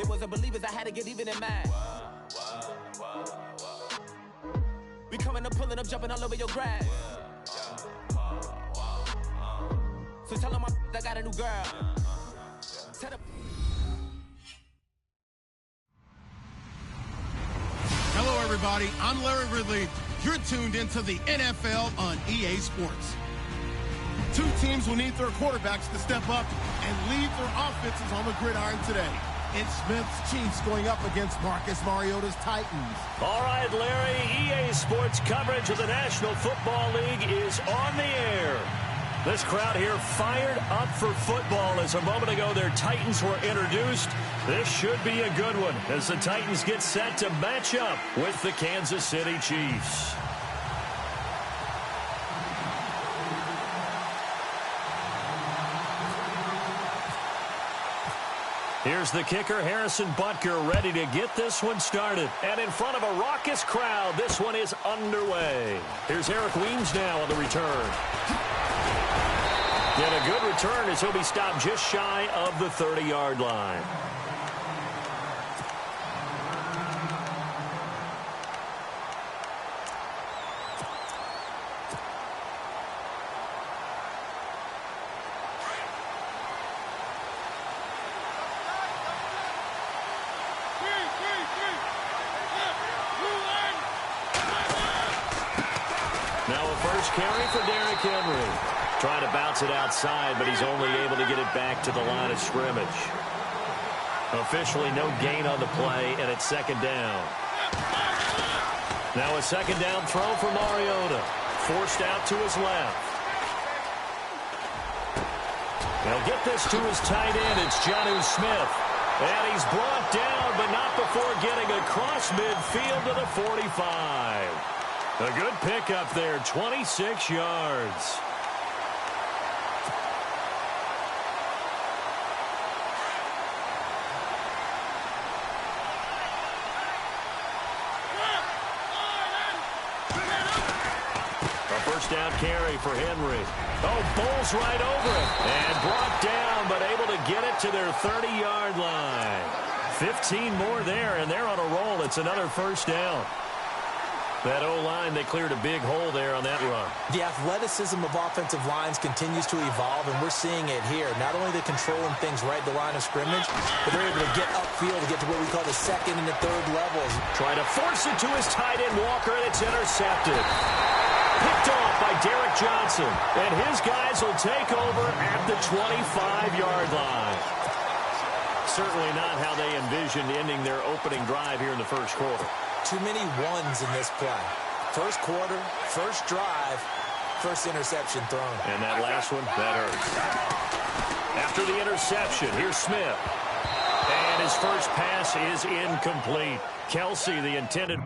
They wasn't believers, I had to get even in mine. We coming up, pulling up, jumping all over your grass. So tell them I got a new girl. Hello, everybody. I'm Larry Ridley. You're tuned into the NFL on EA Sports. Two teams will need their quarterbacks to step up and lead their offenses on the gridiron today. It's Smith's Chiefs going up against Marcus Mariota's Titans. All right, Larry, EA Sports coverage of the National Football League is on the air. This crowd here fired up for football as a moment ago their Titans were introduced. This should be a good one as the Titans get set to match up with the Kansas City Chiefs. Here's the kicker, Harrison Butker, ready to get this one started. And in front of a raucous crowd, this one is underway. Here's Eric Weems now on the return. And a good return as he'll be stopped just shy of the 30-yard line. Now a first carry for Derrick Henry. Trying to bounce it outside, but he's only able to get it back to the line of scrimmage. Officially no gain on the play, and it's second down. Now a second down throw for Mariota. Forced out to his left. He'll get this to his tight end. It's Jonnu Smith. And he's brought down, but not before getting across midfield to the 45. A good pickup there, 26 yards. First down carry for Henry. Oh, bowls right over it. And brought down, but able to get it to their 30-yard line. 15 more there, and they're on a roll. It's another first down. That O-line, they cleared a big hole there on that run. The athleticism of offensive lines continues to evolve, and we're seeing it here. Not only are they controlling things right at the line of scrimmage, but they're able to get upfield to get to what we call the second and the third levels. Trying to force it to his tight end, Walker, and it's intercepted. Picked off by Derek Johnson, and his guys will take over at the 25-yard line. Certainly not how they envisioned ending their opening drive here in the first quarter. Too many ones in this play. First quarter, first drive, first interception thrown. And that last one, that hurts. After the interception, here's Smith. And his first pass is incomplete. Kelsey, the intended...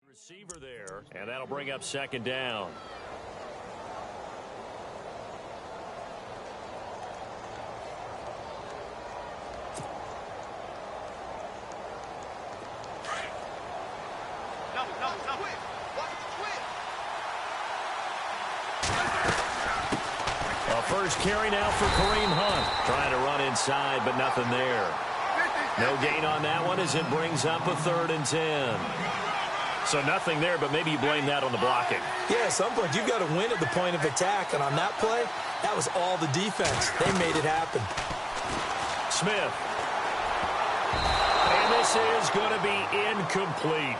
receiver there, and that'll bring up second down. A first carry now for Kareem Hunt. Trying to run inside, but nothing there. No gain on that one as it brings up a 3rd and 10. So nothing there, but maybe you blame that on the blocking. Yeah, at some point you've got to win at the point of attack, and on that play, that was all the defense. They made it happen. Smith. And this is going to be incomplete.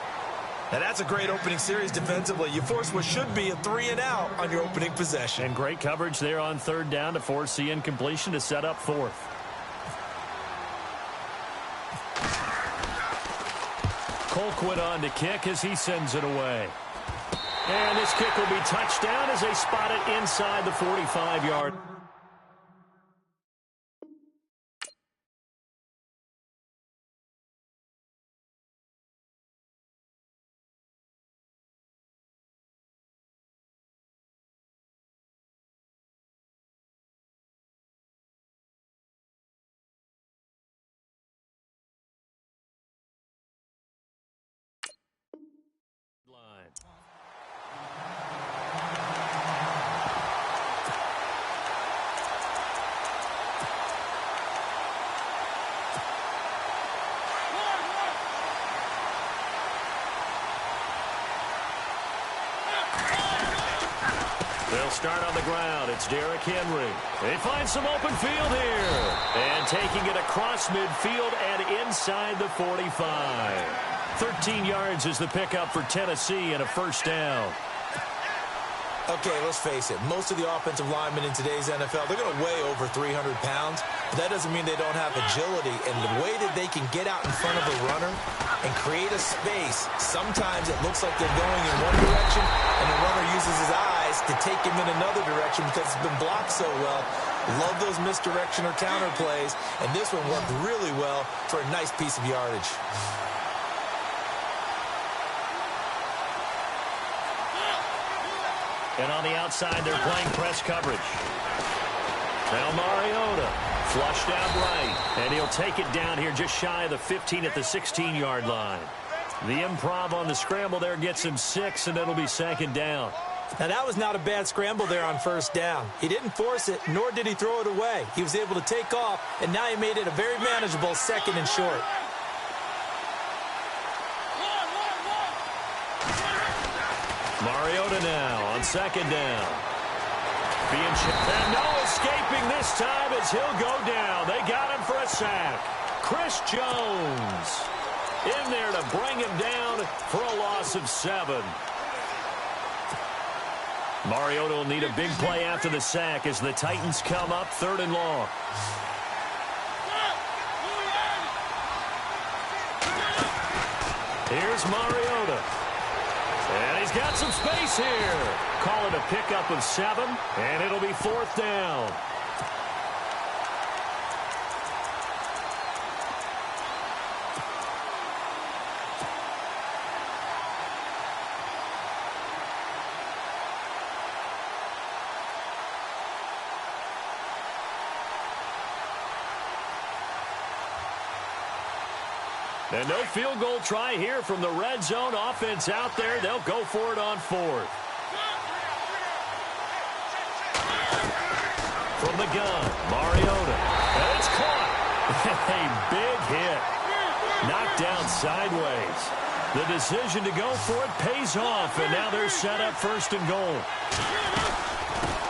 Now that's a great opening series defensively. You force what should be a 3-and-out on your opening possession. And great coverage there on 3rd down to force the incompletion to set up 4th. Colquitt on to kick as he sends it away. And this kick will be touched down as they spot it inside the 45-yard. They'll start on the ground. It's Derrick Henry. They find some open field here. And taking it across midfield and inside the 45. 13 yards is the pickup for Tennessee and a first down. Okay, let's face it. Most of the offensive linemen in today's NFL, they're going to weigh over 300 pounds. But that doesn't mean they don't have agility. And the way that they can get out in front of a runner and create a space, sometimes it looks like they're going in one direction, and the runner uses his eyes to take him in another direction because it's been blocked so well. Love those misdirection or counter plays. And this one worked really well for a nice piece of yardage. And on the outside, they're playing press coverage. Now Mariota flushed out right. And he'll take it down here just shy of the 15 at the 16-yard line. The improv on the scramble there gets him 6, and it'll be second down. Now, that was not a bad scramble there on first down. He didn't force it, nor did he throw it away. He was able to take off, and now he made it a very manageable second and short. Mariota now on second down. And no escaping this time as he'll go down. They got him for a sack. Chris Jones in there to bring him down for a loss of 7. Mariota will need a big play after the sack as the Titans come up 3rd and long. Here's Mariota. And he's got some space here. Call it a pickup of 7, and it'll be 4th down. And no field goal try here from the red zone offense out there. They'll go for it on 4th. From the gun, Mariota. And it's caught. A big hit. Knocked down sideways. The decision to go for it pays off, and now they're set up 1st and goal.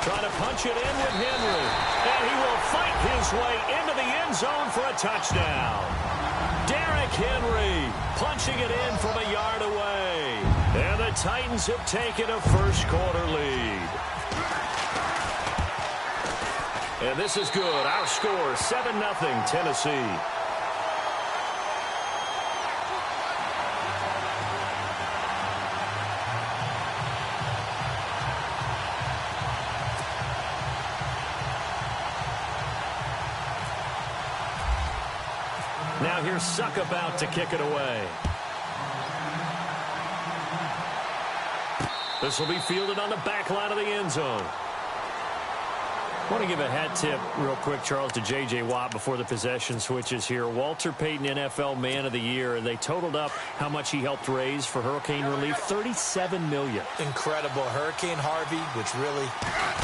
Trying to punch it in with Henry. And he will fight his way into the end zone for a touchdown. Derrick Henry punching it in from a yard away. And the Titans have taken a first-quarter lead. And this is good. Our score, 7-0 Tennessee. Now here's Suck about to kick it away. This will be fielded on the back line of the end zone. I want to give a hat tip real quick, Charles, to J.J. Watt before the possession switches here. Walter Payton, NFL Man of the Year. They totaled up how much he helped raise for hurricane relief, $37 million. Incredible. Hurricane Harvey, which really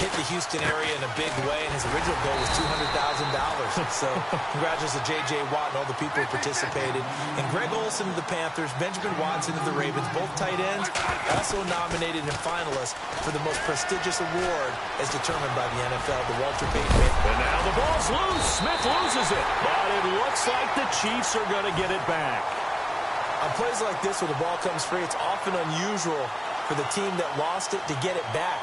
hit the Houston area in a big way, and his original goal was $200,000. So congratulations to J.J. Watt and all the people who participated. And Greg Olsen of the Panthers, Benjamin Watson of the Ravens, both tight ends, also nominated and finalists for the most prestigious award as determined by the NFL, the Walter Payton. And now the ball's loose. Smith loses it. But it looks like the Chiefs are going to get it back. On plays like this where the ball comes free, it's often unusual for the team that lost it to get it back.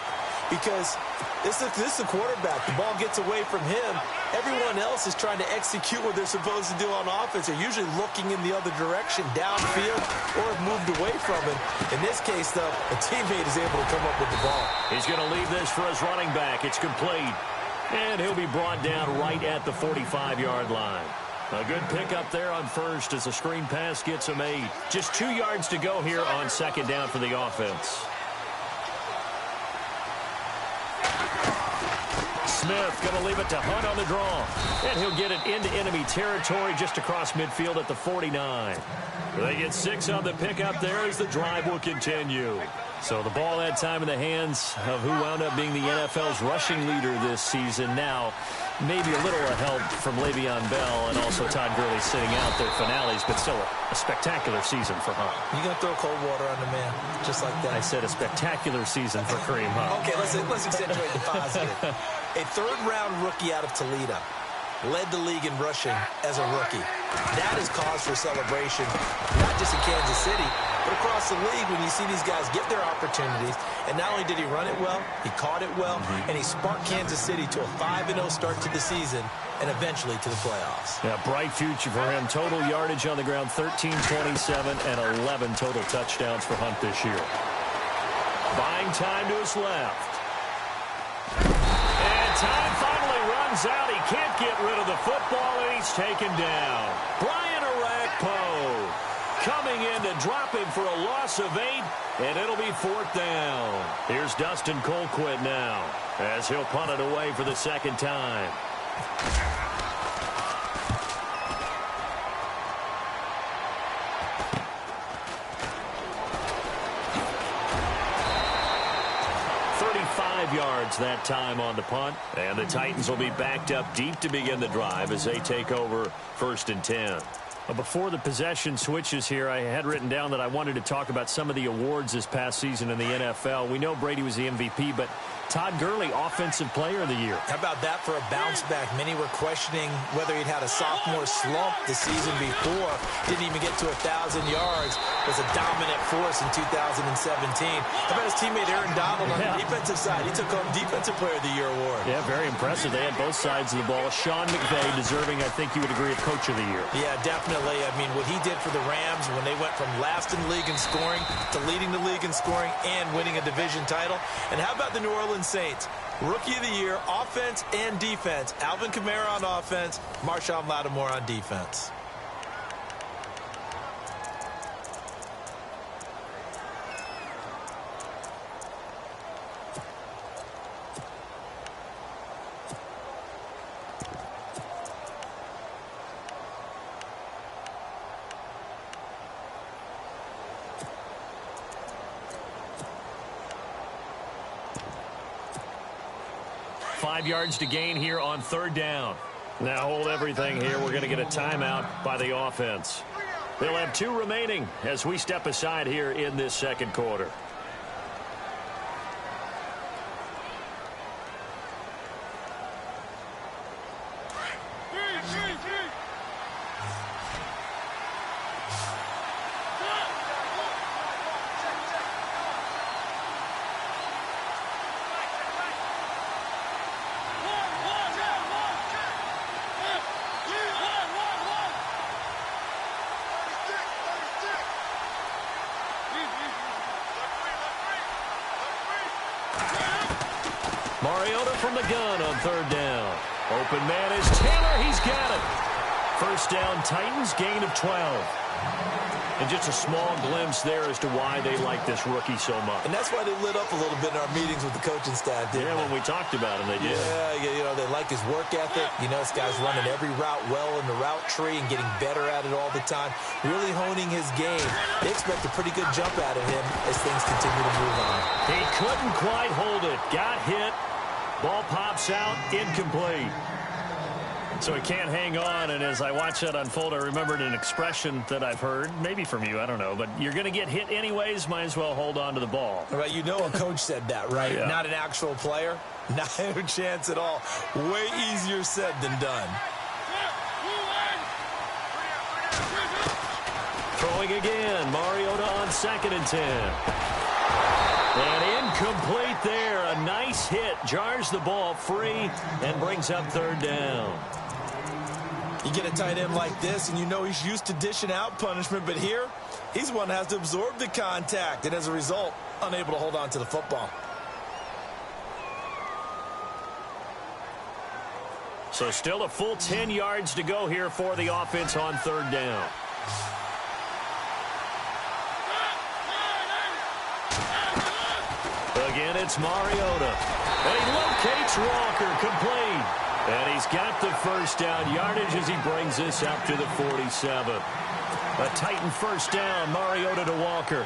Because this is a quarterback. The ball gets away from him. Everyone else is trying to execute what they're supposed to do on offense. They're usually looking in the other direction, downfield, or have moved away from it. In this case, though, a teammate is able to come up with the ball. He's going to leave this for his running back. It's complete. And he'll be brought down right at the 45-yard line. A good pickup there on first as the screen pass gets him 8. Just 2 yards to go here on second down for the offense. Smith going to leave it to Hunt on the draw. And he'll get it into enemy territory just across midfield at the 49. They get 6 on the pickup there as the drive will continue. So the ball that time in the hands of who wound up being the NFL's rushing leader this season. Now, maybe a little help from Le'Veon Bell and also Todd Gurley sitting out their finales, but still a spectacular season for Hunt. You going to throw cold water on the man just like that? I said a spectacular season for Kareem Hunt. Okay, let's accentuate the positive. A third-round rookie out of Toledo led the league in rushing as a rookie. That is cause for celebration, not just in Kansas City, but across the league when you see these guys get their opportunities. And not only did he run it well, he caught it well, and he sparked Kansas City to a 5-0 start to the season and eventually to the playoffs. Yeah, bright future for him. Total yardage on the ground, 13, 27, and 11 total touchdowns for Hunt this year. Buying time to his left. And time finally runs out. He can't get rid of the football, and he's taken down. Brian Orakpo coming in to drop him for a loss of 8, and it'll be 4th down. Here's Dustin Colquitt now as he'll punt it away for the second time. Yards that time on the punt, and the Titans will be backed up deep to begin the drive as they take over 1st and 10. Before the possession switches here, I had written down that I wanted to talk about some of the awards this past season in the NFL. We know Brady was the MVP, but Todd Gurley, Offensive Player of the Year. How about that for a bounce back? Many were questioning whether he'd had a sophomore slump the season before. Didn't even get to 1,000 yards. Was a dominant force in 2017. How about his teammate Aaron Donald on the defensive side? He took home Defensive Player of the Year award. Yeah, very impressive. They had both sides of the ball. Sean McVay deserving, I think you would agree, of Coach of the Year. Yeah, definitely. I mean, what he did for the Rams when they went from last in the league in scoring to leading the league in scoring and winning a division title. And how about the New Orleans Saints? Rookie of the Year, offense and defense. Alvin Kamara on offense, Marshawn Lattimore on defense. Yards to gain here on 3rd down. Now hold everything here. We're going to get a timeout by the offense. They'll have 2 remaining as we step aside here in this second quarter. Mariota from the gun on 3rd down. Open man is Taylor. He's got it. 1st down, Titans, gain of 12. And just a small glimpse there as to why they like this rookie so much. And that's why they lit up a little bit in our meetings with the coaching staff, didn't they? When we talked about him, they did. Yeah, you know, they like his work ethic. You know, this guy's running every route well in the route tree and getting better at it all the time, really honing his game. They expect a pretty good jump out of him as things continue to move on. He couldn't quite hold it. Got hit. Ball pops out, incomplete. So he can't hang on, and as I watch that unfold, I remembered an expression that I've heard, maybe from you, I don't know, but you're going to get hit anyways, might as well hold on to the ball. Right, you know a coach said that, right? Yeah. Not an actual player. Not a chance at all. Way easier said than done. Throwing again, Mariota on 2nd and 10. And incomplete there. A nice hit. Jars the ball free and brings up 3rd down. You get a tight end like this, and you know he's used to dishing out punishment, but here, he's the one that has to absorb the contact, and as a result, unable to hold on to the football. So still a full 10 yards to go here for the offense on 3rd down. Again, it's Mariota. And he locates Walker, complete. And he's got the 1st down yardage as he brings this up to the 47. A Titan 1st down, Mariota to Walker.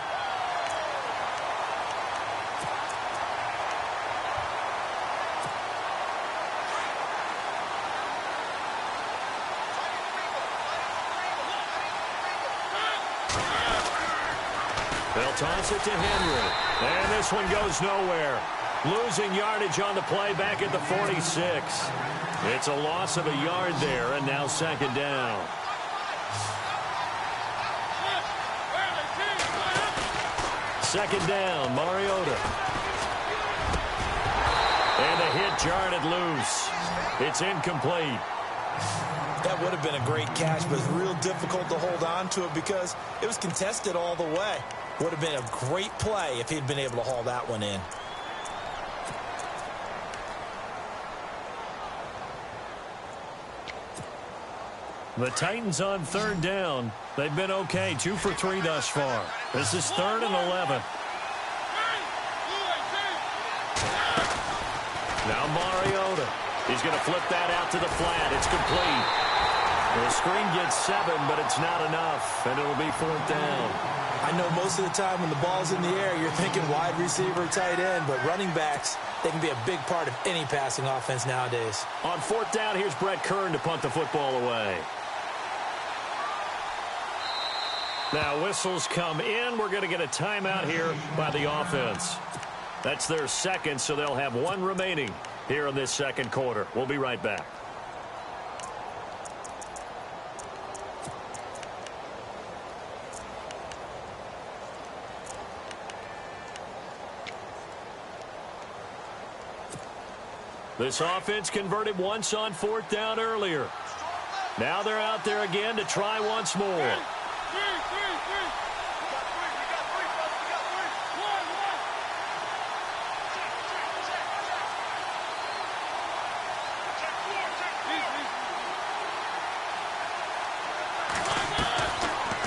They'll toss it to Henry. And this one goes nowhere. Losing yardage on the play back at the 46. It's a loss of a yard there, and now second down. Second down, Mariota. And the hit jarred loose. It's incomplete. That would have been a great catch, but it's real difficult to hold on to it because it was contested all the way. Would have been a great play if he'd been able to haul that one in. The Titans on third down. They've been okay, 2 for 3 thus far. This is 3rd and 11. Now Mariota. He's going to flip that out to the flat. It's complete. The screen gets 7, but it's not enough, and it'll be 4th down. I know most of the time when the ball's in the air, you're thinking wide receiver, tight end, but running backs, they can be a big part of any passing offense nowadays. On 4th down, here's Brett Kern to punt the football away. Now whistles come in. We're going to get a timeout here by the offense. That's their second, so they'll have 1 remaining here in this second quarter. We'll be right back. This offense converted once on 4th down earlier. Now they're out there again to try once more.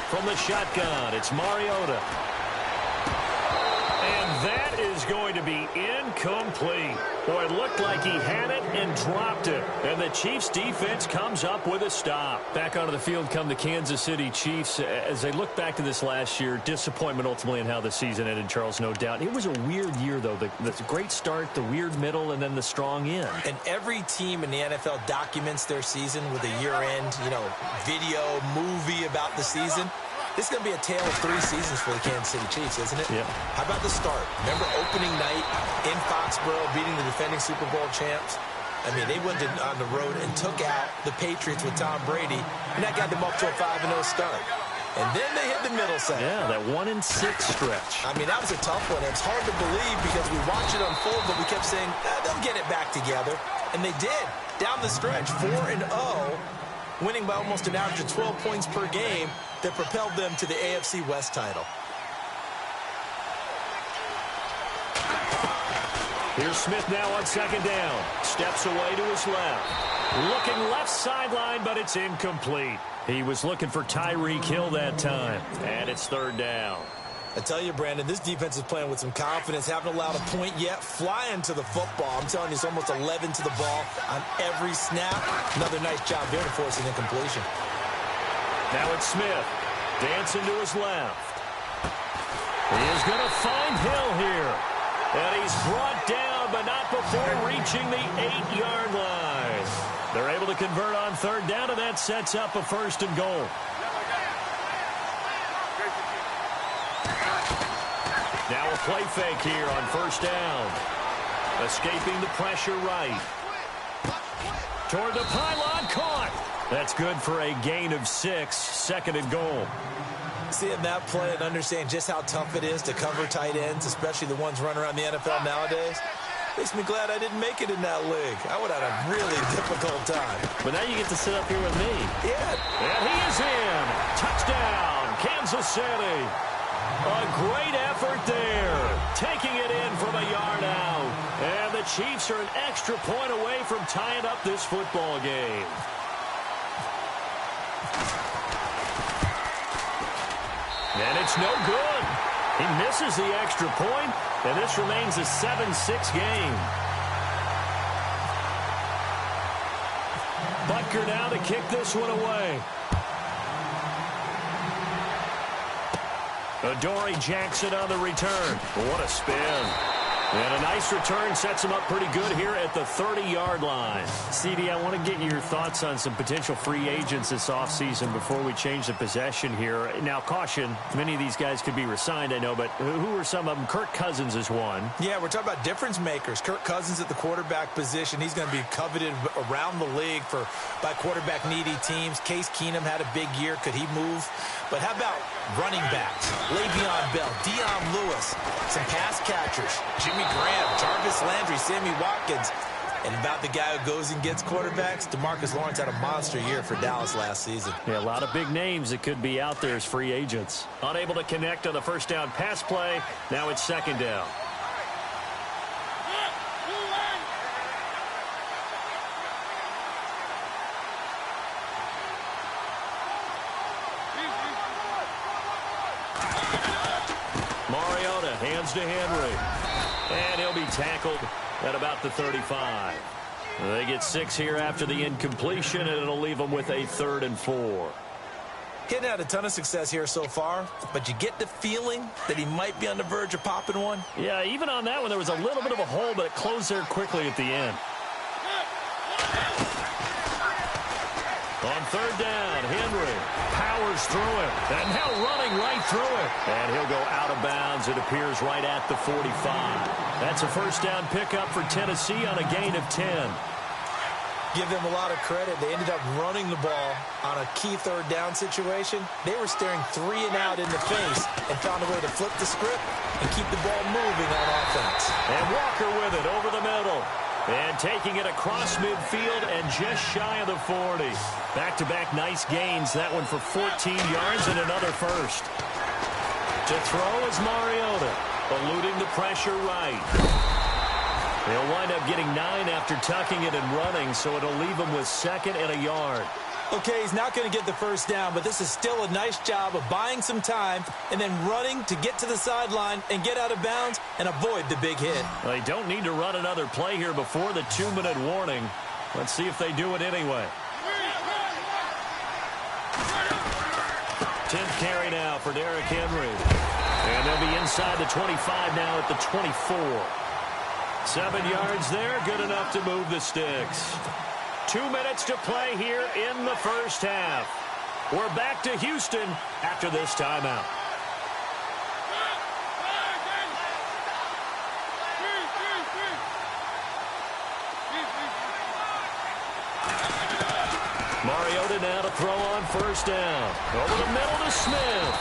From the shotgun, it's Mariota. And that is going to be incomplete. Boy, it looked like he had it and dropped it. And the Chiefs defense comes up with a stop. Back onto the field come the Kansas City Chiefs. As they look back to this last year, disappointment ultimately in how the season ended, Charles, no doubt. It was a weird year, though. The great start, the weird middle, and then the strong end. And every team in the NFL documents their season with a year-end, video, movie about the season. This is going to be a tale of 3 seasons for the Kansas City Chiefs, isn't it? Yeah. How about the start? Remember opening night in Foxborough, beating the defending Super Bowl champs? I mean, they went on the road and took out the Patriots with Tom Brady, and that got them up to a 5-0 start. And then they hit the middle section. Yeah, that 1-6 stretch. I mean, that was a tough one. It's hard to believe because we watched it unfold, but we kept saying, they'll get it back together. And they did. Down the stretch, 4-0, winning by almost an average of 12 points per game that propelled them to the AFC West title. Here's Smith now on second down. Steps away to his left. Looking left sideline, but it's incomplete. He was looking for Tyreek Hill that time. And it's 3rd down. I tell you, Brandon, this defense is playing with some confidence. Haven't allowed a point yet. Flying to the football. I'm telling you, it's almost 11 to the ball on every snap. Another nice job there to force an incompletion. Now it's Smith. Dancing to his left. He is going to find Hill here. And he's brought down, but not before reaching the 8-yard line. They're able to convert on 3rd down, and that sets up a 1st and goal. Now a play fake here on 1st down. Escaping the pressure right. Toward the pylon, caught. That's good for a gain of 6, 2nd and goal. Seeing that play and understand just how tough it is to cover tight ends, especially the ones running around the NFL nowadays, makes me glad I didn't make it in that league. I would have had a really difficult time. But now you get to sit up here with me. Yeah. And he is in. Touchdown, Kansas City. A great effort there. Taking it in from a yard out. And the Chiefs are an extra point away from tying up this football game. And it's no good. He misses the extra point, and this remains a 7-6 game. Butker now to kick this one away. Adoree Jackson on the return. What a spin. And a nice return sets him up pretty good here at the 30-yard line. CD, I want to get your thoughts on some potential free agents this offseason before we change the possession here. Now, caution, many of these guys could be re-signed, I know, but who are some of them? Kirk Cousins is one. Yeah, we're talking about difference makers. Kirk Cousins at the quarterback position. He's going to be coveted around the league by quarterback-needy teams. Case Keenum had a big year. Could he move? But how about running backs? Le'Veon Bell, Dion Lewis, some pass catchers, Jimmy Graham, Jarvis Landry, Sammy Watkins. And about the guy who goes and gets quarterbacks, DeMarcus Lawrence had a monster year for Dallas last season. Yeah, a lot of big names that could be out there as free agents. Unable to connect on the first down pass play. Now it's second down. Mariota hands to Henry. And he'll be tackled at about the 35. They get 6 here after the incompletion, and it'll leave them with a 3rd and 4. He hadn't had a ton of success here so far, but you get the feeling that he might be on the verge of popping one. Yeah, even on that one, there was a little bit of a hole, but it closed there quickly at the end. On 3rd down, Henry powers through it, and now running right through it. And he'll go out of bounds, it appears, right at the 45. That's a first down pickup for Tennessee on a gain of 10. Give them a lot of credit. They ended up running the ball on a key 3rd down situation. They were staring 3 and out in the face and found a way to flip the script and keep the ball moving on offense. And Walker with it over the middle. And taking it across midfield and just shy of the 40. Back-to-back nice gains. That one for 14 yards and another first. To throw is Mariota, eluding the pressure right. He'll wind up getting 9 after tucking it and running, so it'll leave him with 2nd and a yard. Okay, he's not going to get the first down, but this is still a nice job of buying some time and then running to get to the sideline and get out of bounds and avoid the big hit. They don't need to run another play here before the 2-minute warning. Let's see if they do it anyway. 10th carry now for Derrick Henry. And they'll be inside the 25 now at the 24. 7 yards there, good enough to move the sticks. 2 minutes to play here in the first half. We're back to Houston after this timeout. Mariota now to throw on first down. Over the middle to Smith.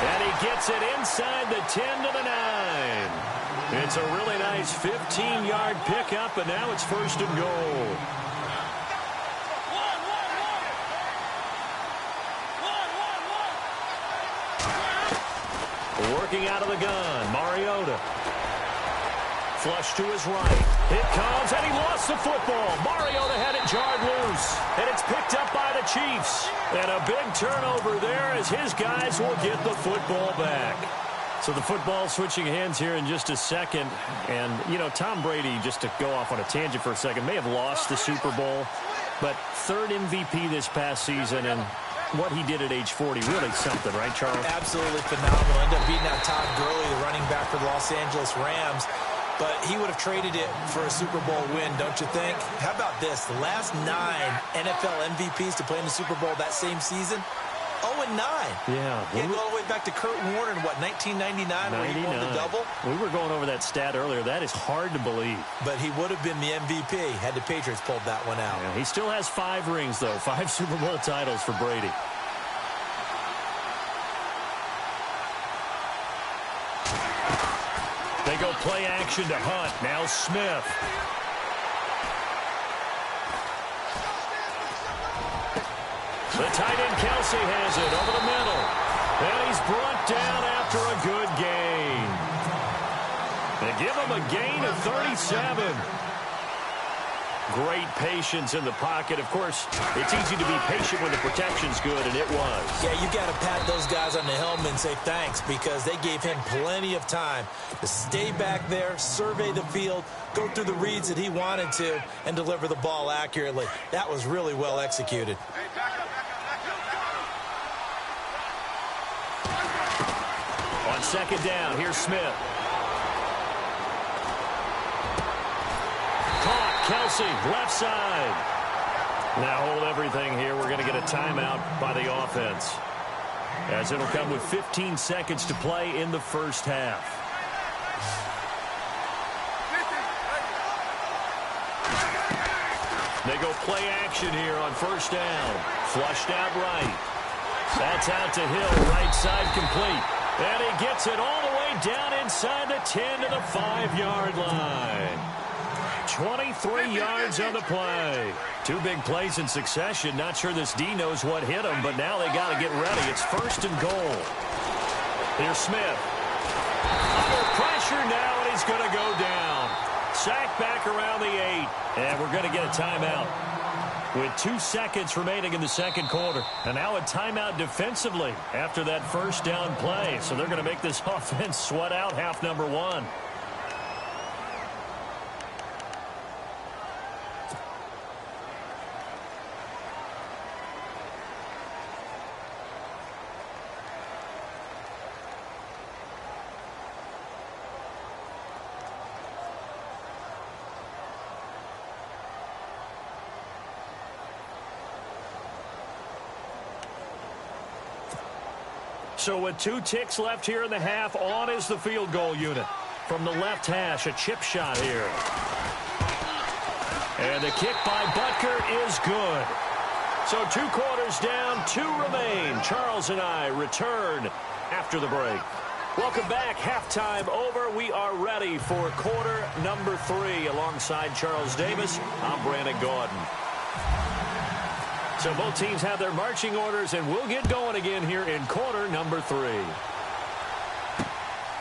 And he gets it inside the 10 to the 9. It's a really nice 15-yard pickup, and now it's 1st and goal. Working out of the gun, Mariota. Flush to his right. It comes, and he lost the football. Mariota had it jarred loose, and it's picked up by the Chiefs. And a big turnover there as his guys will get the football back. So the football switching hands here in just a second. And, you know, Tom Brady, just to go off on a tangent for a second, may have lost the Super Bowl, but 3rd MVP this past season, and what he did at age 40, really something, right, Charles? Absolutely phenomenal. Ended up beating out Todd Gurley, the running back for the Los Angeles Rams. But he would have traded it for a Super Bowl win, don't you think? How about this? The last 9 NFL MVPs to play in the Super Bowl that same season, 0-9. Yeah. He had to go all the way back to Kurt Warner in, what, 1999 where he won the double? We were going over that stat earlier. That is hard to believe. But he would have been the MVP had the Patriots pulled that one out. Yeah, he still has 5 rings, though. 5 Super Bowl titles for Brady. They go play action to Hunt. Now Smith. The tight end Kelsey has it over the middle. And he's brought down after a good gain. They give him a gain of 37. Great patience in the pocket. Of course, it's easy to be patient when the protection's good, and it was. Yeah, you got to pat those guys on the helmet and say thanks because they gave him plenty of time to stay back there, survey the field, go through the reads that he wanted to, and deliver the ball accurately. That was really well executed. On 2nd down, here's Smith. Kelsey, left side. Now hold everything here. We're going to get a timeout by the offense, as it'll come with 15 seconds to play in the first half. They go play action here on first down. Flushed out right. That's out to Hill, right side complete. And he gets it all the way down inside the 10 to the 5-yard line. 23 yards on the play. Two big plays in succession. Not sure this D knows what hit him, but now they got to get ready. It's first and goal. Here's Smith. Under pressure now, and he's going to go down. Sacked back around the 8, and we're going to get a timeout with 2 seconds remaining in the second quarter. And now a timeout defensively after that first down play. So they're going to make this offense sweat out half number 1. So with 2 ticks left here in the half, on is the field goal unit. From the left hash, a chip shot here. And the kick by Butker is good. So 2 quarters down, 2 remain. Charles and I return after the break. Welcome back. Halftime over. We are ready for quarter number 3. Alongside Charles Davis, I'm Brandon Gordon. So both teams have their marching orders, and we'll get going again here in quarter number 3.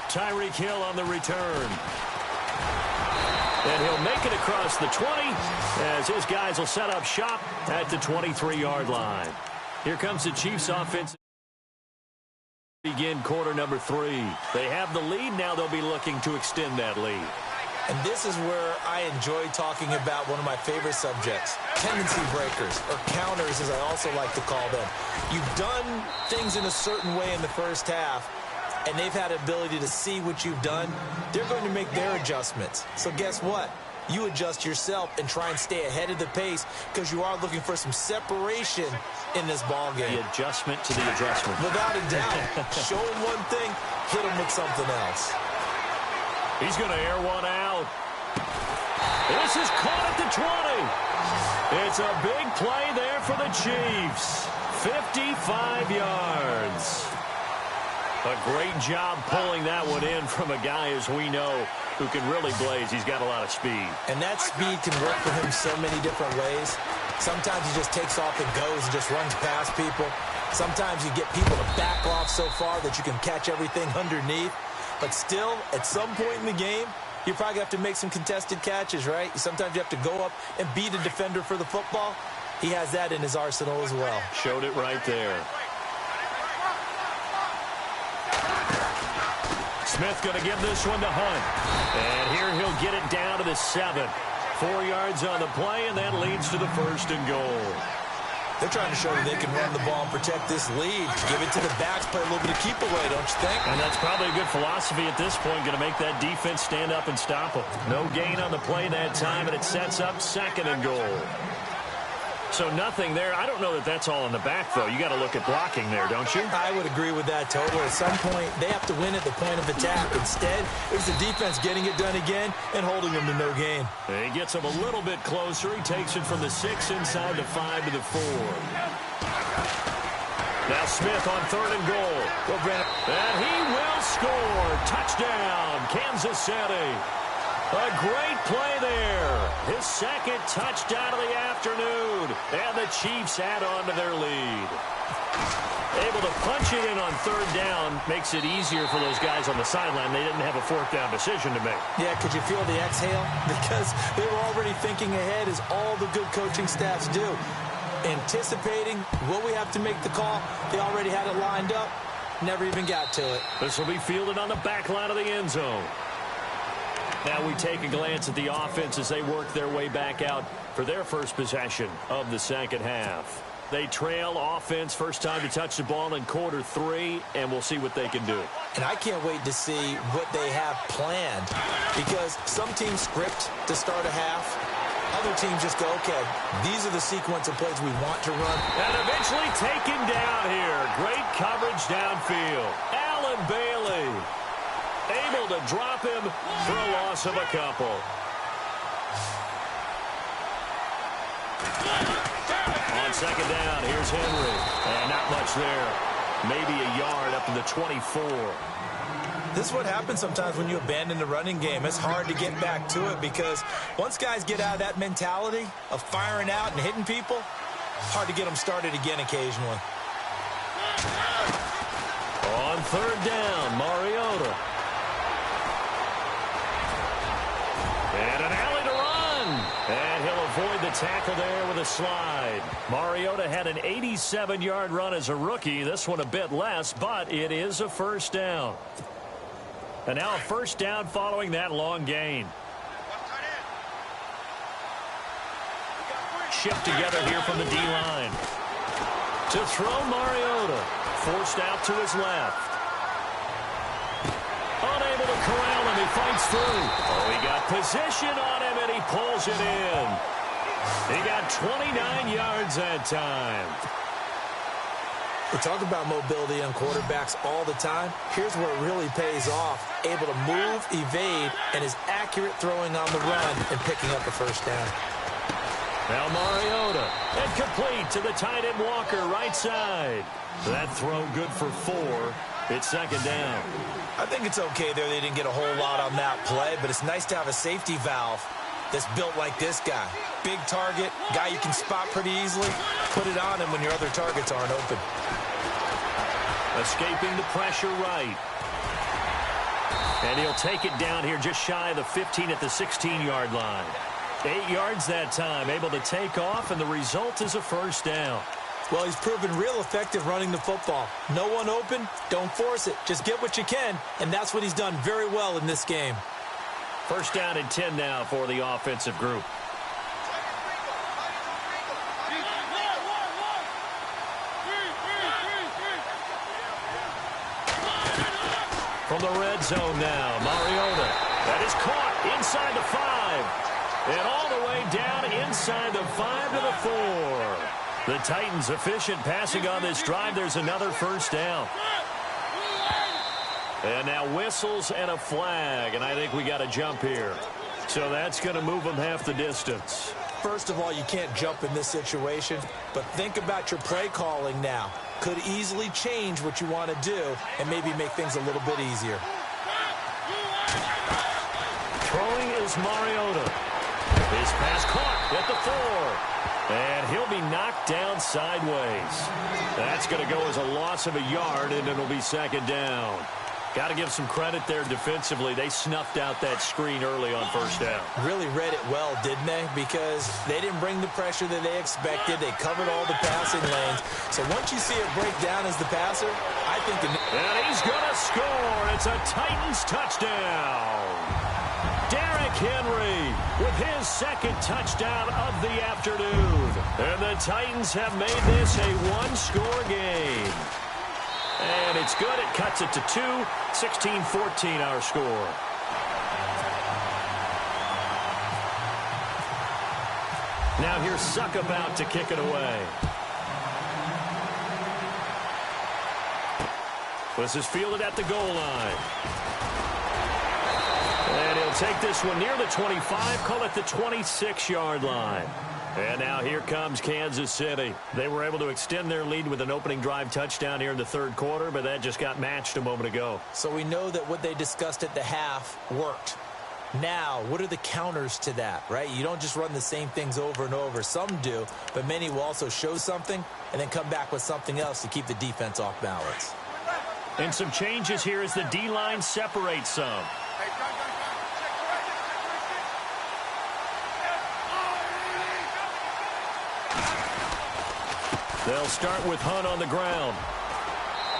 Tyreek Hill on the return. And he'll make it across the 20 as his guys will set up shop at the 23-yard line. Here comes the Chiefs offense. Begin quarter number 3. They have the lead. Now they'll be looking to extend that lead. And this is where I enjoy talking about one of my favorite subjects, tendency breakers, or counters as I also like to call them. You've done things in a certain way in the first half, and they've had the ability to see what you've done. They're going to make their adjustments. So guess what? You adjust yourself and try and stay ahead of the pace because you are looking for some separation in this ball game. The adjustment to the adjustment. Without a doubt. Show them one thing, hit them with something else. He's going to air one out. This is caught at the 20. It's a big play there for the Chiefs. 55 yards. A great job pulling that one in from a guy, as we know, who can really blaze. He's got a lot of speed. And that speed can work for him so many different ways. Sometimes he just takes off and goes and just runs past people. Sometimes you get people to back off so far that you can catch everything underneath. But still, at some point in the game, you probably have to make some contested catches, right? Sometimes you have to go up and beat a defender for the football. He has that in his arsenal as well. Showed it right there. Smith going to give this one to Hunt. And here he'll get it down to the 7. 4 yards on the play, and that leads to the first and goal. They're trying to show that they can run the ball and protect this lead. Give it to the backs, play a little bit of keep away, don't you think? And that's probably a good philosophy at this point, going to make that defense stand up and stop them. No gain on the play that time, and it sets up second and goal. So nothing there. I don't know that that's all in the back, though. You got to look at blocking there, don't you? I would agree with that totally. At some point, they have to win at the point of attack. Instead, it was the defense getting it done again and holding them to no gain. And he gets them a little bit closer. He takes it from the 6 inside the 5 to the 4. Now Smith on third and goal. Go, Brandon. And he will score. Touchdown, Kansas City. A great play there. His second touchdown of the afternoon. And the Chiefs add on to their lead. Able to punch it in on third down makes it easier for those guys on the sideline. They didn't have a fourth down decision to make. Yeah, could you feel the exhale? Because they were already thinking ahead, as all the good coaching staffs do. Anticipating, will we have to make the call? They already had it lined up. Never even got to it. This will be fielded on the back line of the end zone. Now we take a glance at the offense as they work their way back out for their first possession of the second half. They trail offense, first time to touch the ball in quarter 3, and we'll see what they can do. And I can't wait to see what they have planned, because some teams script to start a half, Other teams just go, okay, these are the sequence of plays we want to run. And eventually taken down here. Great coverage downfield. Allen Bailey able to drop him for a loss of a couple. On second down, here's Henry. And not much there. Maybe a yard up to the 24. This is what happens sometimes when you abandon the running game. It's hard to get back to it because once guys get out of that mentality of firing out and hitting people, hard to get them started again occasionally. On third down, Mariota. And an alley to run. And he'll avoid the tackle there with a slide. Mariota had an 87-yard run as a rookie. This one a bit less, but it is a first down. And now a first down following that long gain. Shift together here from the D-line. To throw Mariota. Forced out to his left. Unable to corral him. He fights through. Oh, he got position on him, and he pulls it in. He got 29 yards that time. We talk about mobility on quarterbacks all the time. Here's where it really pays off. Able to move, evade, and is accurate throwing on the run and picking up a first down. Now Mariota. And complete to the tight end Walker, right side. That throw good for 4. It's second down. I think it's okay there. They didn't get a whole lot on that play, but it's nice to have a safety valve that's built like this guy. Big target, guy you can spot pretty easily. Put it on him when your other targets aren't open. Escaping the pressure right. And he'll take it down here just shy of the 15 at the 16-yard line. 8 yards that time, able to take off, and the result is a first down. Well, he's proven real effective running the football. No one open, don't force it. Just get what you can, and that's what he's done very well in this game. First down and 10 now for the offensive group. From the red zone now, Mariota. That is caught inside the 5. And all the way down inside the 5 to the 4. The Titans efficient passing on this drive. There's another first down. And now whistles and a flag. And I think we got a jump here. So that's going to move them half the distance. First of all, you can't jump in this situation. But think about your play calling now. Could easily change what you want to do and maybe make things a little bit easier. Throwing is Mariota. His pass caught at the 4. And he'll be knocked down sideways. That's going to go as a loss of a yard, and it'll be second down. Got to give some credit there defensively. They snuffed out that screen early on first down. Really read it well, didn't they? Because they didn't bring the pressure that they expected. They covered all the passing lanes. So once you see it break down as the passer, I think... And he's going to score. It's a Titans touchdown. Derrick Henry with his second touchdown of the afternoon. And the Titans have made this a one-score game. And it's good. It cuts it to 2. 16-14 our score. Now here's Suckabout to kick it away. This is fielded at the goal line. And he'll take this one near the 25, call it the 26-yard line. And now here comes Kansas City. They were able to extend their lead with an opening drive touchdown here in the third quarter, but that just got matched a moment ago. So we know that what they discussed at the half worked. Now, what are the counters to that, right? You don't just run the same things over and over. Some do, but many will also show something and then come back with something else to keep the defense off balance. And some changes here as the D-line separates some. They'll start with Hunt on the ground.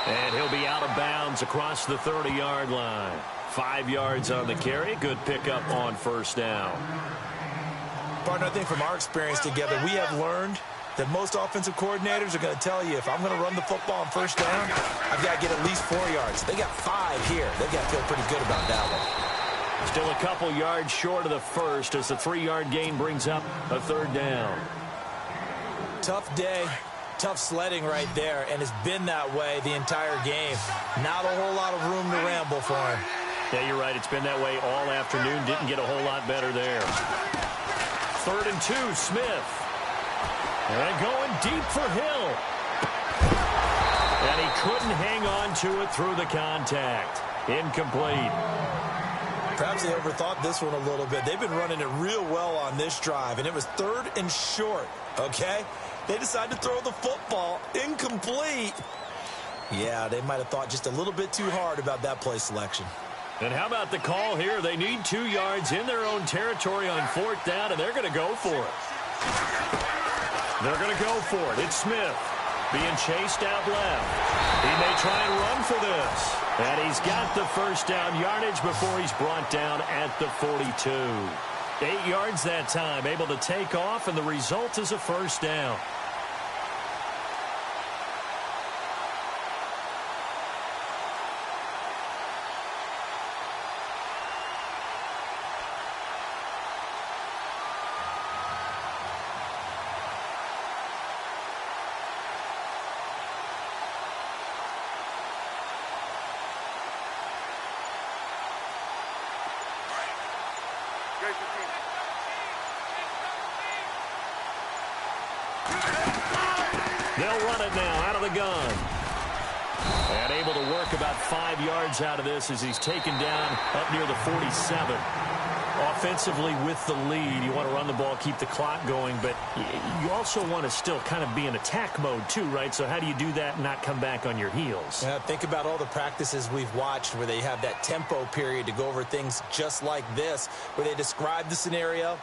And he'll be out of bounds across the 30-yard line. 5 yards on the carry. Good pickup on first down. Partner, I think from our experience together, we have learned that most offensive coordinators are going to tell you, if I'm going to run the football on first down, I've got to get at least 4 yards. They got 5 here. They've got to feel pretty good about that one. Still a couple yards short of the first as the 3-yard gain brings up a third down. Tough day, tough sledding right there, and it's been that way the entire game. Not a whole lot of room to ramble for him. Yeah, you're right. It's been that way all afternoon. Didn't get a whole lot better there. 3rd and 2, Smith. And going deep for Hill. And he couldn't hang on to it through the contact. Incomplete. Perhaps they overthought this one a little bit. They've been running it real well on this drive, and it was 3rd and short, okay? They decided to throw the football. Incomplete. Yeah, they might have thought just a little bit too hard about that play selection. And how about the call here? They need 2 yards in their own territory on 4th down, and they're going to go for it. They're going to go for it. It's Smith being chased out left. He may try and run for this. And he's got the first down yardage before he's brought down at the 42. 8 yards that time, able to take off, and the result is a first down. They'll run it now out of the gun. And able to work about 5 yards out of this as he's taken down up near the 47. Offensively with the lead, you want to run the ball, keep the clock going, but you also want to still kind of be in attack mode too, right? So how do you do that and not come back on your heels? Yeah, think about all the practices we've watched where they have that tempo period to go over things just like this, where they describe the scenario,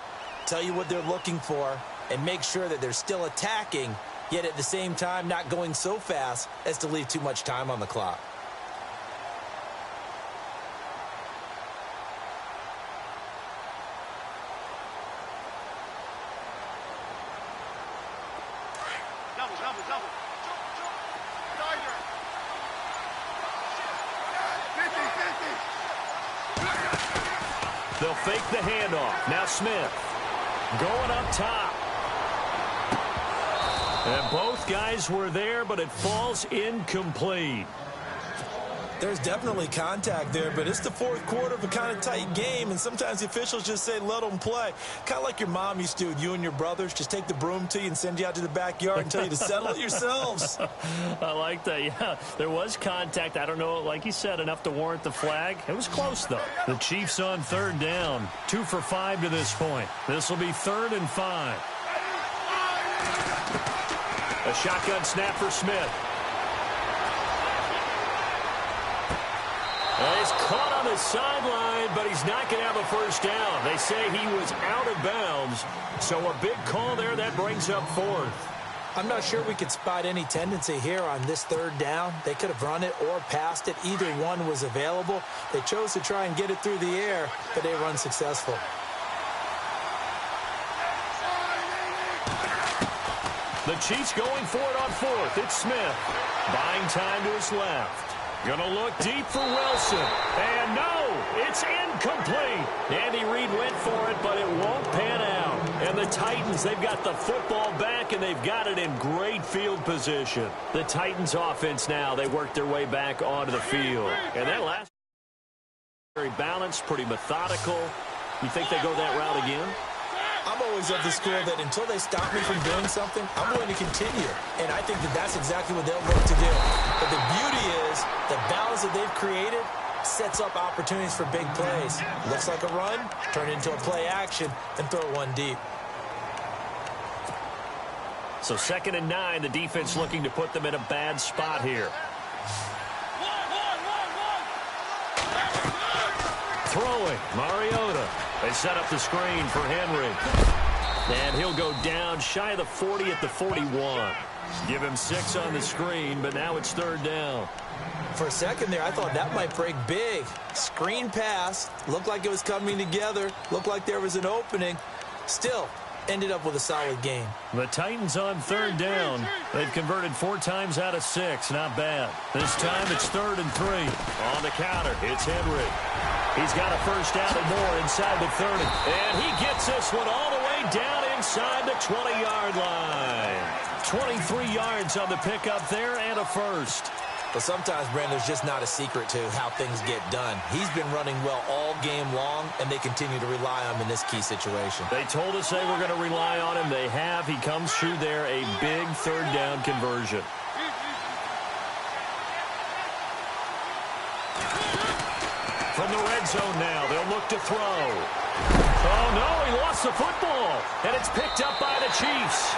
tell you what they're looking for, and make sure that they're still attacking, yet at the same time not going so fast as to leave too much time on the clock. They'll fake the handoff. Now Smith going up top. And both guys were there, but it falls incomplete. There's definitely contact there, but it's the 4th quarter of a kind of tight game, and sometimes the officials just say, let them play. Kind of like your mom used to, you and your brothers, just take the broom to you and send you out to the backyard and tell you to settle it yourselves. I like that, yeah. There was contact. I don't know, like you said, enough to warrant the flag. It was close, though. The Chiefs on 3rd down. 2 for 5 to this point. This will be 3rd and 5. A shotgun snap for Smith. He's caught on the sideline, but he's not going to have a first down. They say he was out of bounds, so a big call there. That brings up 4th. I'm not sure we could spot any tendency here on this 3rd down. They could have run it or passed it. Either one was available. They chose to try and get it through the air, but they were unsuccessful. The Chiefs going for it on 4th. It's Smith. Buying time to his left. Going to look deep for Wilson. And no, it's incomplete. Andy Reid went for it, but it won't pan out. And the Titans, they've got the football back, and they've got it in great field position. The Titans offense now, they work their way back onto the field. And that last very balanced, pretty methodical. You think they go that route again? I'm always of the school that until they stop me from doing something, I'm going to continue. And I think that that's exactly what they'll look to do. But the beauty is the balance that they've created sets up opportunities for big plays. Looks like a run, turn it into a play action, and throw one deep. So 2nd and 9, the defense looking to put them in a bad spot here. Throwing, Mariota. They set up the screen for Henry. And he'll go down shy of the 40 at the 41. Give him 6 on the screen, but now it's 3rd down. For a second there, I thought that might break big. Screen pass. Looked like it was coming together. Looked like there was an opening. Still, ended up with a solid game. The Titans on third down. They've converted 4 times out of 6. Not bad. This time it's 3rd and 3. On the counter, it's Henry. He's got a first down and more inside the 30. And he gets this one all the way down inside the 20-yard line. 23 yards on the pickup there and a first. But sometimes, Brandon, there's just not a secret to how things get done. He's been running well all game long, and they continue to rely on him in this key situation. They told us they were going to rely on him. They have. He comes through there, a big third down conversion. From the red zone now, they'll look to throw. Oh, no, he lost the football, and it's picked up by the Chiefs.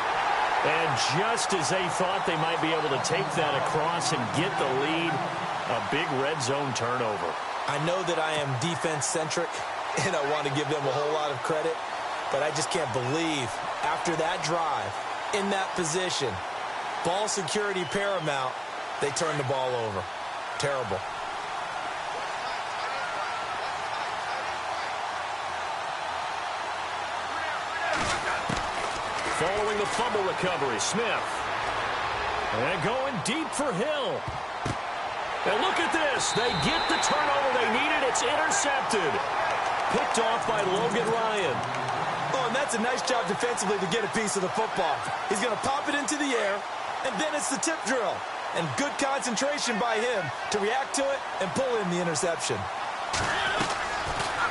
And just as they thought they might be able to take that across and get the lead, a big red zone turnover. I know that I am defense-centric, and I want to give them a whole lot of credit, but I just can't believe after that drive, in that position, ball security paramount, they turned the ball over. Terrible. Following the fumble recovery, Smith. And going deep for Hill. And look at this. They get the turnover they needed. It's intercepted. Picked off by Logan Ryan. Oh, and that's a nice job defensively to get a piece of the football. He's going to pop it into the air, and then it's the tip drill. And good concentration by him to react to it and pull in the interception.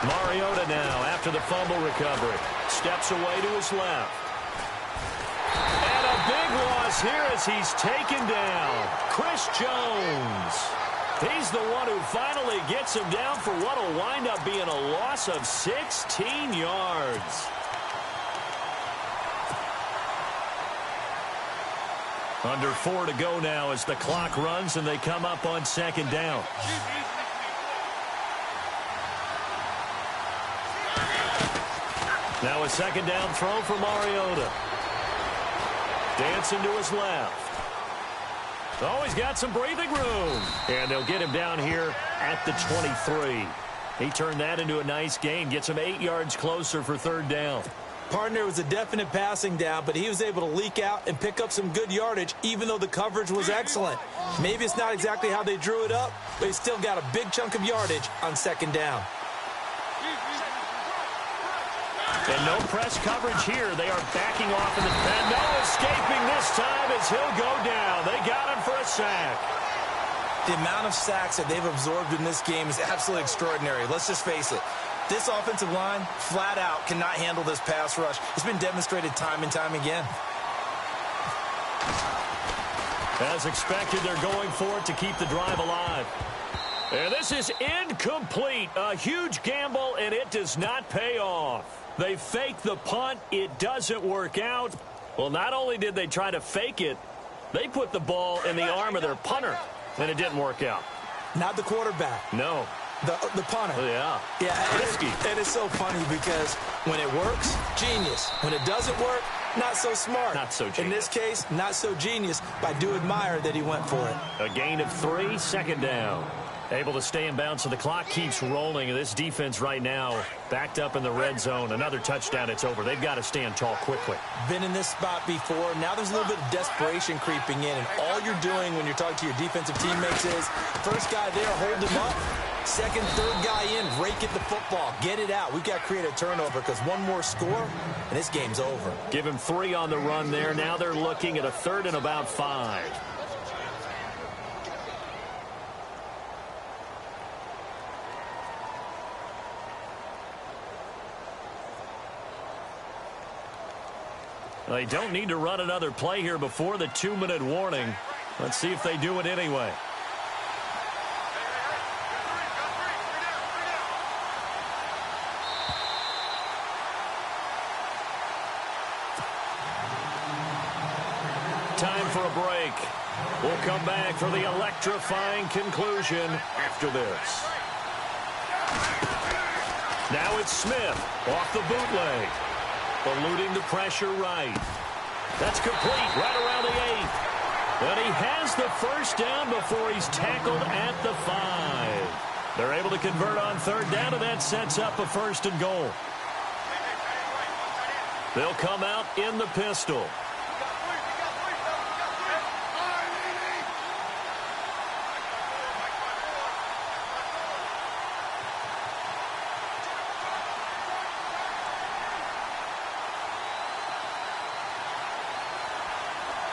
Mariota now, after the fumble recovery, steps away to his left. And a big loss here as he's taken down. Chris Jones. He's the one who finally gets him down for what will wind up being a loss of 16 yards. Under 4 to go now as the clock runs and they come up on second down. Now a second down throw for Mariota. Dancing to his left. Oh, he's got some breathing room. And they'll get him down here at the 23. He turned that into a nice gain. Gets him 8 yards closer for third down. Partner was a definite passing down, but he was able to leak out and pick up some good yardage, even though the coverage was excellent. Maybe it's not exactly how they drew it up, but he still got a big chunk of yardage on second down. And no press coverage here. They are backing off in the and no escaping this time as he'll go down. They got him for a sack. The amount of sacks that they've absorbed in this game is absolutely extraordinary. Let's just face it. This offensive line, flat out, cannot handle this pass rush. It's been demonstrated time and time again. As expected, they're going for it to keep the drive alive. And this is incomplete. A huge gamble, and it does not pay off. They fake the punt. It doesn't work out. Well, not only did they try to fake it, they put the ball in the arm of their punter, and it didn't work out. Not the quarterback. No. The punter. Yeah. Risky. And it's so funny because when it works, genius. When it doesn't work, not so smart. Not so genius. In this case, not so genius, but I do admire that he went for it. A gain of 3, second down. Able to stay in bounds, so the clock keeps rolling. This defense right now backed up in the red zone. Another touchdown, it's over. They've got to stand tall quickly. Been in this spot before. Now there's a little bit of desperation creeping in, and all you're doing when you're talking to your defensive teammates is first guy there, hold him up. Second, third guy in, rake at the football. Get it out. We've got to create a turnover because one more score, and this game's over. Give him 3 on the run there. Now they're looking at a third and about 5. They don't need to run another play here before the 2-minute warning. Let's see if they do it anyway. Time for a break. We'll come back for the electrifying conclusion after this. Now it's Smith off the bootleg. Eluding the pressure right. That's complete right around the 8. And he has the first down before he's tackled at the 5. They're able to convert on third down, and that sets up a 1st and goal. They'll come out in the pistol.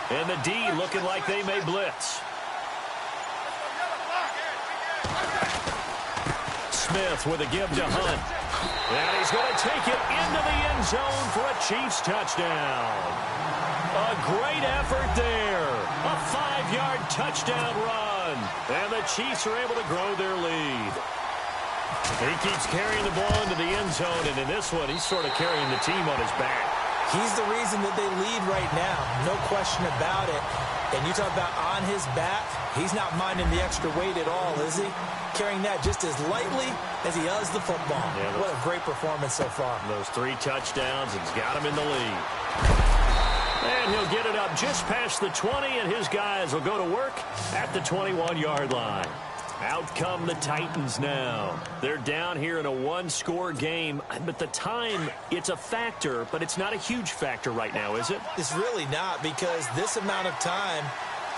And the D looking like they may blitz. Smith with a give to Hunt. And he's going to take it into the end zone for a Chiefs touchdown. A great effort there. A 5-yard touchdown run. And the Chiefs are able to grow their lead. He keeps carrying the ball into the end zone, and in this one, he's sort of carrying the team on his back. He's the reason that they lead right now. No question about it. And you talk about on his back, he's not minding the extra weight at all, is he? Carrying that just as lightly as he does the football. Yeah, what a great performance so far. Those 3 touchdowns, it's got him in the lead. And he'll get it up just past the 20, and his guys will go to work at the 21-yard line. Out come the Titans now. They're down here in a 1-score game, but the time, it's a factor, but it's not a huge factor right now, is it? It's really not, because this amount of time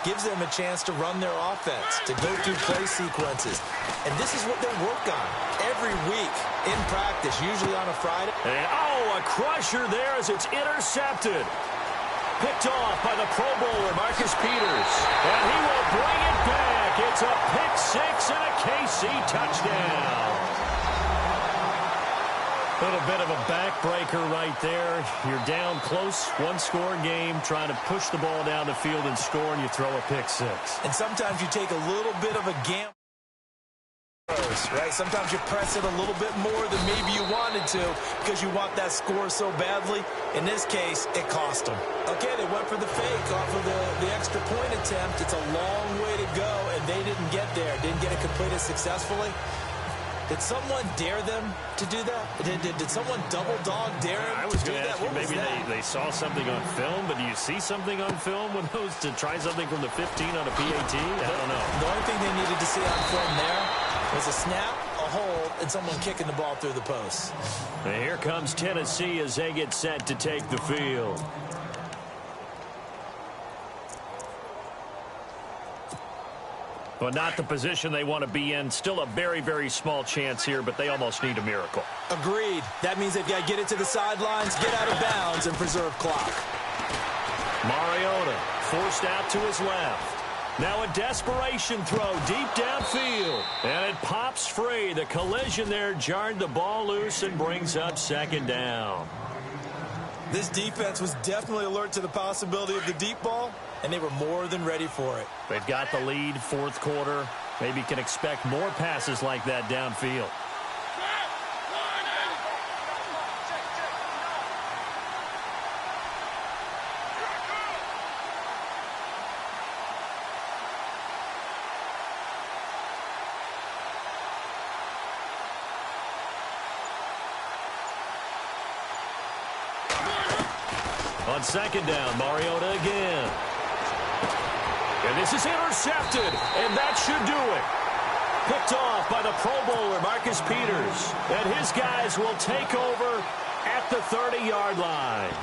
gives them a chance to run their offense, to go through play sequences. And this is what they work on every week in practice, usually on a Friday. And, a crusher there as it's intercepted. Picked off by the Pro Bowler, Marcus Peters. And he will bring it back. It's a pick-6 and a KC touchdown. A little bit of a backbreaker right there. You're down close, 1-score game, trying to push the ball down the field and score, and you throw a pick-6. And sometimes you take a little bit of a gamble. Right? Sometimes you press it a little bit more than maybe you wanted to because you want that score so badly. In this case, it cost them. Okay, they went for the fake off of the extra point attempt. It's a long way to go, and they didn't get there. Didn't get it completed successfully. Did someone dare them to do that? Did someone double-dog dare them I was going to ask you, maybe they saw something on film, but do you see something on film with those to try something from the 15 on a PAT? I don't know. The only thing they needed to see on film there was a snap, a hold, and someone kicking the ball through the post. And here comes Tennessee as they get set to take the field. But not the position they want to be in. Still a very, very small chance here, but they almost need a miracle. Agreed. That means they've got to get it to the sidelines, get out of bounds, and preserve clock. Mariota forced out to his left. Now a desperation throw deep downfield. And it pops free. The collision there jarred the ball loose and brings up 2nd down. This defense was definitely alert to the possibility of the deep ball, and they were more than ready for it. They've got the lead, 4th quarter. Maybe can expect more passes like that downfield. On 2nd down, Mariota again. And this is intercepted, and that should do it. Picked off by the Pro Bowler, Marcus Peters. And his guys will take over at the 30-yard line.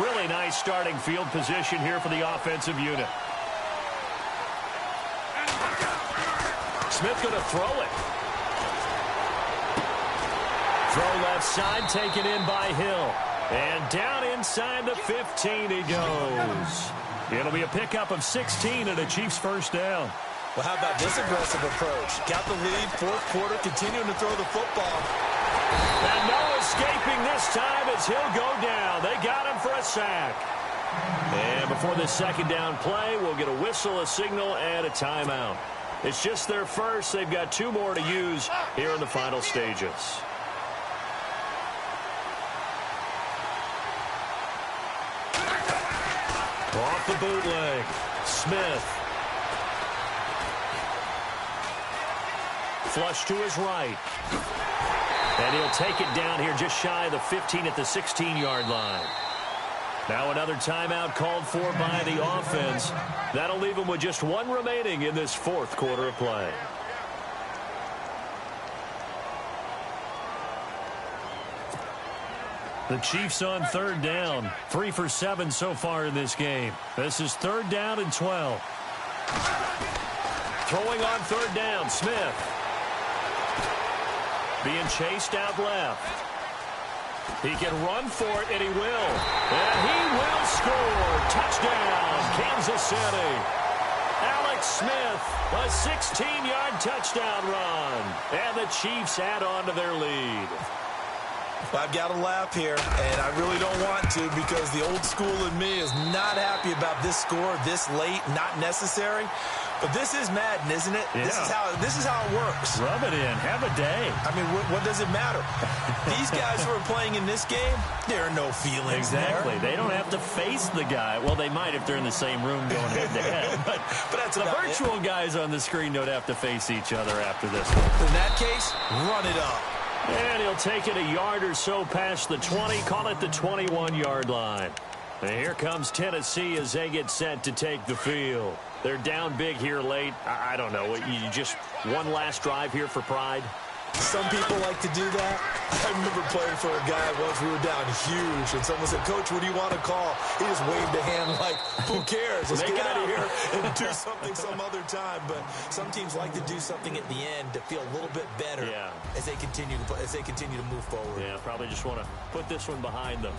Really nice starting field position here for the offensive unit. Smith going to throw it. Throw left side, taken in by Hill. And down inside the 15 he goes. It'll be a pickup of 16 and a Chiefs first down. Well, how about this aggressive approach? Got the lead, 4th quarter, continuing to throw the football. And no escaping this time as he'll go down. They got him for a sack. And before this 2nd down play, we'll get a whistle, a signal, and a timeout. It's just their first. They've got 2 more to use here in the final stages. Off the bootleg, Smith. Flush to his right. And he'll take it down here just shy of the 15 at the 16-yard line. Now another timeout called for by the offense. That'll leave him with just 1 remaining in this 4th quarter of play. The Chiefs on third down. 3 for 7 so far in this game. This is third down and 12. Throwing on third down, Smith. Being chased out left. He can run for it, and he will. And he will score. Touchdown, Kansas City. Alex Smith, a 16-yard touchdown run. And the Chiefs add on to their lead. I've got to laugh here, and I really don't want to because the old school in me is not happy about this score this late, not necessary. But this is Madden, isn't it? Yeah. This is how it works. Rub it in. Have a day. I mean, what does it matter? These guys who are playing in this game, there are no feelings Exactly. there. They don't have to face the guy. Well, they might if they're in the same room going head-to-head. But that's the about virtual guys on the screen don't have to face each other after this one. In that case, run it up. And he'll take it a yard or so past the 20, call it the 21-yard line. And here comes Tennessee as they get set to take the field. They're down big here late. I don't know. You just one last drive here for pride? Some people like to do that. I remember playing for a guy once. We were down huge, and someone said, "Coach, what do you want to call?" He just waved a hand like, "Who cares? Let's get out of here and do something some other time." But some teams like to do something at the end to feel a little bit better as they continue to move forward. Yeah, probably just want to put this one behind them.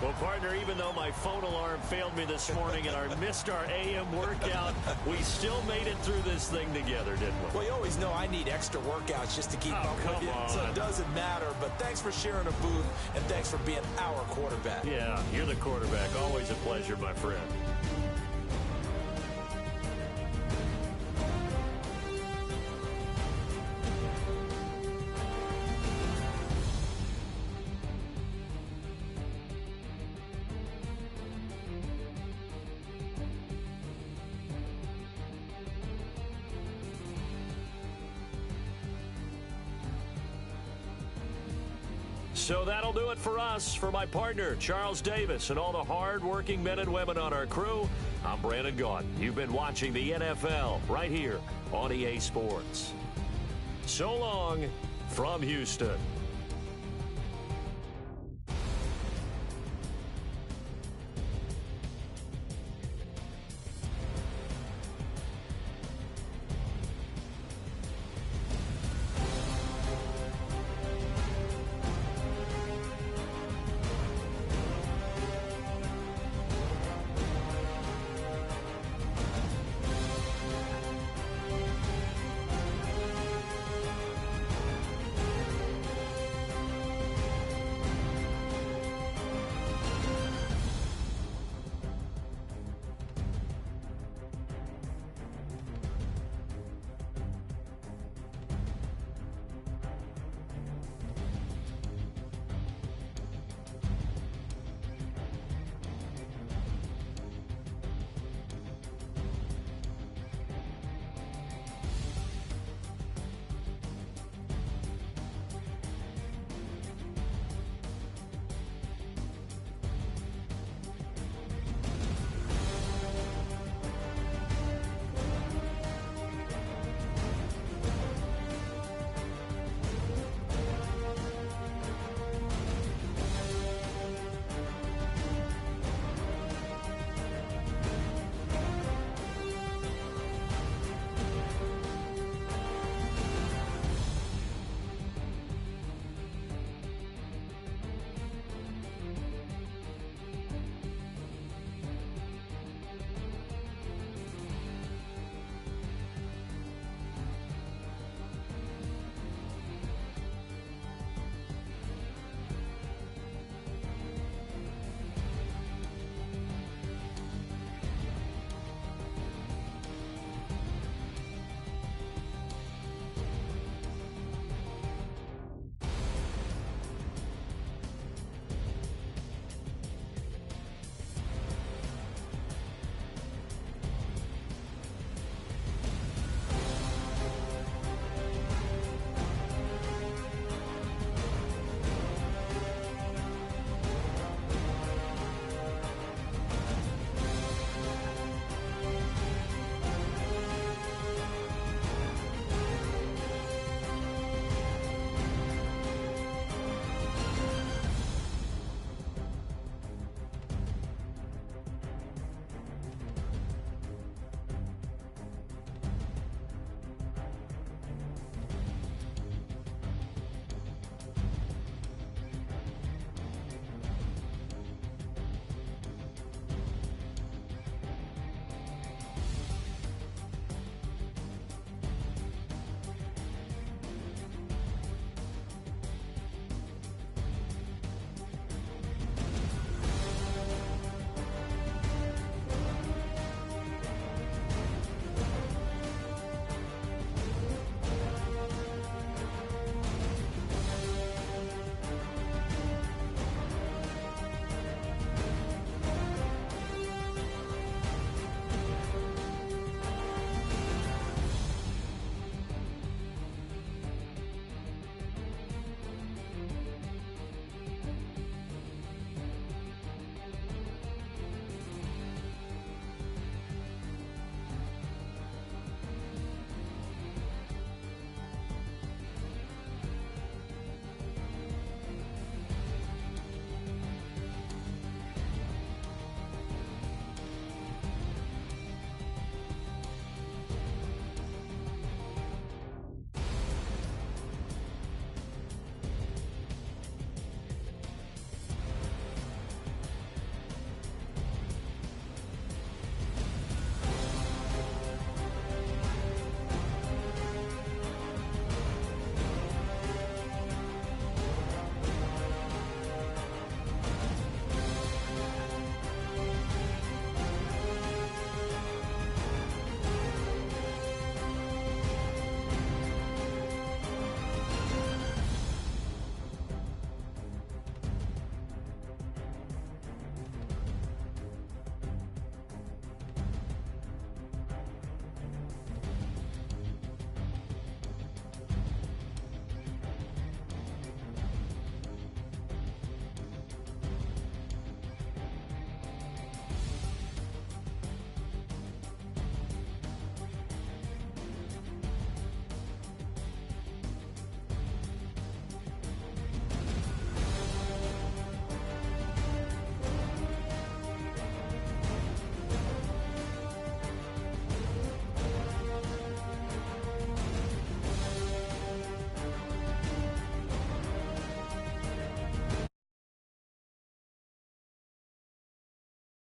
Well, partner, even though my phone alarm failed me this morning and I missed our AM workout, we still made it through this thing together, didn't we? Well, you always know I need extra workouts just to keep up with you, so it doesn't matter. But thanks for sharing a booth, and thanks for being our quarterback. Yeah, you're the quarterback. Always a pleasure, my friend. So that'll do it for us. For my partner, Charles Davis, and all the hard-working men and women on our crew, I'm Brandon Gaudin. You've been watching the NFL right here on EA Sports. So long from Houston.